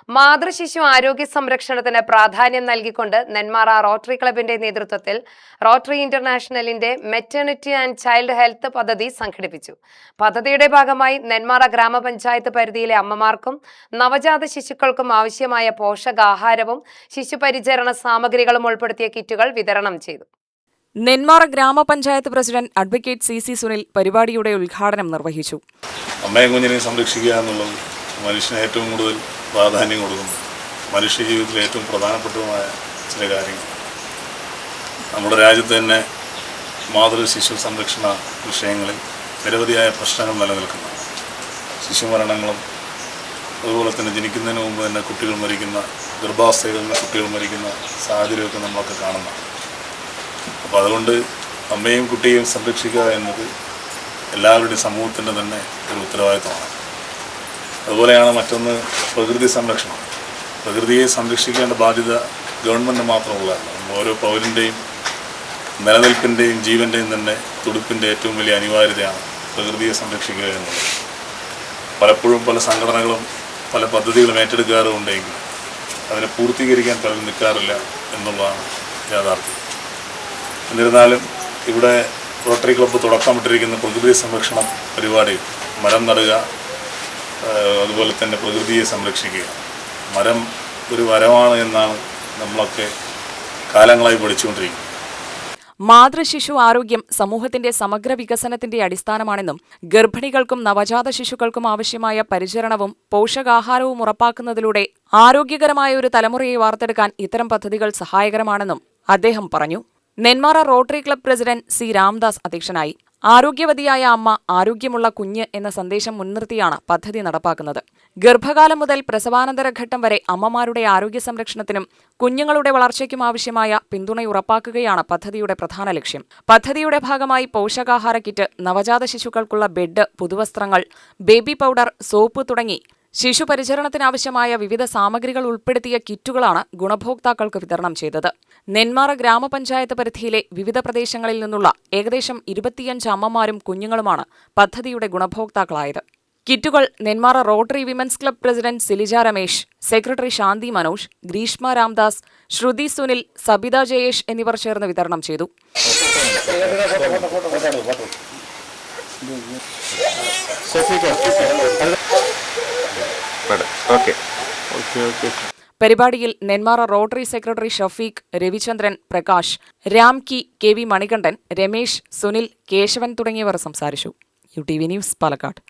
മാതൃശിശു ആരോഗ്യ സംരക്ഷണത്തിന് പ്രാധാന്യം നൽകിക്കൊണ്ട് നെന്മാറ റോട്ടറി ക്ലബിന്റെ നേതൃത്വത്തിൽ റോട്ടറി ഇന്റർനാഷണലിന്റെ മെറ്റേണിറ്റി ആൻഡ് ചൈൽഡ് ഹെൽത്ത് പദ്ധതി സംഘടിപ്പിച്ചു. പദ്ധതിയുടെ ഭാഗമായി നെന്മാറ ഗ്രാമപഞ്ചായത്ത് പരിധിയിലെ അമ്മമാർക്കും നവജാത ശിശുക്കൾക്കും ആവശ്യമായ പോഷകാഹാരവും ശിശുപരിചരണ സാമഗ്രികളും ഉൾപ്പെടുത്തിയ കിറ്റുകൾ വിതരണം ചെയ്തു. നെന്മാറ ഗ്രാമപഞ്ചായത്ത് പ്രസിഡന്റ് അഡ്വക്കേറ്റ് സി സുനിൽ പരിപാടിയുടെ ഉദ്ഘാടനം നിർവഹിച്ചു. അമ്മയും കുഞ്ഞിനെ സംരക്ഷിക്കുക എന്നുള്ളത് മനുഷ്യന് ഏറ്റവും കൂടുതൽ പ്രാധാന്യം കൊടുക്കുന്നു. മനുഷ്യ ജീവിതത്തിലെ ഏറ്റവും പ്രധാനപ്പെട്ടതുമായ ചില കാര്യങ്ങൾ. നമ്മുടെ രാജ്യത്ത് തന്നെ മാതൃശിശു സംരക്ഷണ വിഷയങ്ങളിൽ നിരവധിയായ പ്രശ്നങ്ങൾ നിലനിൽക്കുന്നു. ശിശുമരണങ്ങളും അതുപോലെ തന്നെ ജനിക്കുന്നതിന് മുമ്പ് തന്നെ കുട്ടികൾ മരിക്കുന്ന, ഗർഭാവസ്ഥയിൽ നിന്ന് കുട്ടികൾ മരിക്കുന്ന സാഹചര്യമൊക്കെ നമ്മളൊക്കെ കാണുന്നതാണ്. അപ്പോൾ അതുകൊണ്ട് അമ്മയും കുട്ടിയെയും സംരക്ഷിക്കുക എന്നത് എല്ലാവരുടെയും സമൂഹത്തിൻ്റെ തന്നെ ഒരു ഉത്തരവാദിത്തമാണ്. അതുപോലെയാണ് മറ്റൊന്ന് പ്രകൃതി സംരക്ഷണം. പ്രകൃതിയെ സംരക്ഷിക്കേണ്ട ബാധ്യത ഗവൺമെൻറ് മാത്രമുള്ളതല്ല. ഓരോ പൗരൻ്റെയും നിലനിൽപ്പിൻ്റെയും ജീവൻ്റെയും തന്നെ തുടിപ്പിൻ്റെ ഏറ്റവും വലിയ അനിവാര്യതയാണ് പ്രകൃതിയെ സംരക്ഷിക്കുക എന്നുള്ളത്. പലപ്പോഴും പല സംഘടനകളും പല പദ്ധതികളും ഏറ്റെടുക്കാറുണ്ടെങ്കിൽ അതിനെ പൂർത്തീകരിക്കാൻ പലരും നിൽക്കാറില്ല എന്നുള്ളതാണ് യാഥാർത്ഥ്യം. എന്നിരുന്നാലും ഇവിടെ റോട്ടറി ക്ലബ്ബ് തുടക്കമിട്ടിരിക്കുന്ന പ്രകൃതി സംരക്ഷണ പരിപാടി മരം നടുക, അതുപോലെ തന്നെ പ്രകൃതിയെ സംരക്ഷിക്കുക. മരം ഒരു വരമാണ് എന്നാണ് നമ്മളൊക്കെ കാലങ്ങളായി പഠിച്ചുകൊണ്ടിരിക്കുന്നത്. മാതൃശിശു ആരോഗ്യം സമൂഹത്തിന്റെ സമഗ്ര വികസനത്തിന്റെ അടിസ്ഥാനമാണെന്നും ഗർഭിണികൾക്കും നവജാത ശിശുക്കൾക്കും ആവശ്യമായ പരിചരണവും പോഷകാഹാരവും ഉറപ്പാക്കുന്നതിലൂടെ ആരോഗ്യകരമായ ഒരു തലമുറയെ വാർത്തെടുക്കാൻ ഇത്തരം പദ്ധതികൾ സഹായകരമാണെന്നും അദ്ദേഹം പറഞ്ഞു. Nenmara rotary club president C Ramdas അധ്യക്ഷനായി. ആരോഗ്യവതിയായ അമ്മ, ആരോഗ്യമുള്ള കുഞ്ഞ് എന്ന സന്ദേശം മുൻനിർത്തിയാണ് പദ്ധതി നടപ്പാക്കുന്നത്. ഗർഭകാലം മുതൽ പ്രസവാനന്തര ഘട്ടം വരെ അമ്മമാരുടെ ആരോഗ്യ സംരക്ഷണത്തിനും കുഞ്ഞുങ്ങളുടെ വളർച്ചയ്ക്കും ആവശ്യമായ പിന്തുണ ഉറപ്പാക്കുകയാണ് പദ്ധതിയുടെ പ്രധാന ലക്ഷ്യം. പദ്ധതിയുടെ ഭാഗമായി പോഷകാഹാര കിറ്റ്, നവജാത ശിശുക്കൾക്കുള്ള ബെഡ്, പുതുവസ്ത്രങ്ങൾ, ബേബി പൗഡർ, സോപ്പ് തുടങ്ങി ശിശുപരിചരണത്തിനാവശ്യമായ വിവിധ സാമഗ്രികൾ ഉൾപ്പെടുത്തിയ കിറ്റുകളാണ് ഗുണഭോക്താക്കൾക്ക് വിതരണം ചെയ്തത്. നെന്മാറ ഗ്രാമപഞ്ചായത്ത് പരിധിയിലെ വിവിധ പ്രദേശങ്ങളിൽ നിന്നുള്ള ഏകദേശം 25 അമ്മമാരും കുഞ്ഞുങ്ങളുമാണ് പദ്ധതിയുടെ ഗുണഭോക്താക്കളായത്. കിറ്റുകൾ Nenmara rotary women's club president Silija Ramesh, secretary Shanthi Manoj, Greeshma Ramdas, Shruthi Sunil, Sabitha Jayesh എന്നിവർ ചേർന്ന് വിതരണം ചെയ്തു. പരിപാടിയിൽ Nenmara rotary secretary Shafeeq, Ravichandran, Prakash, Ramki, K V Manikandan, Ramesh, Sunil, Keshavan തുടങ്ങിയവർ സംസാരിച്ചു. UTV news, Palakkad.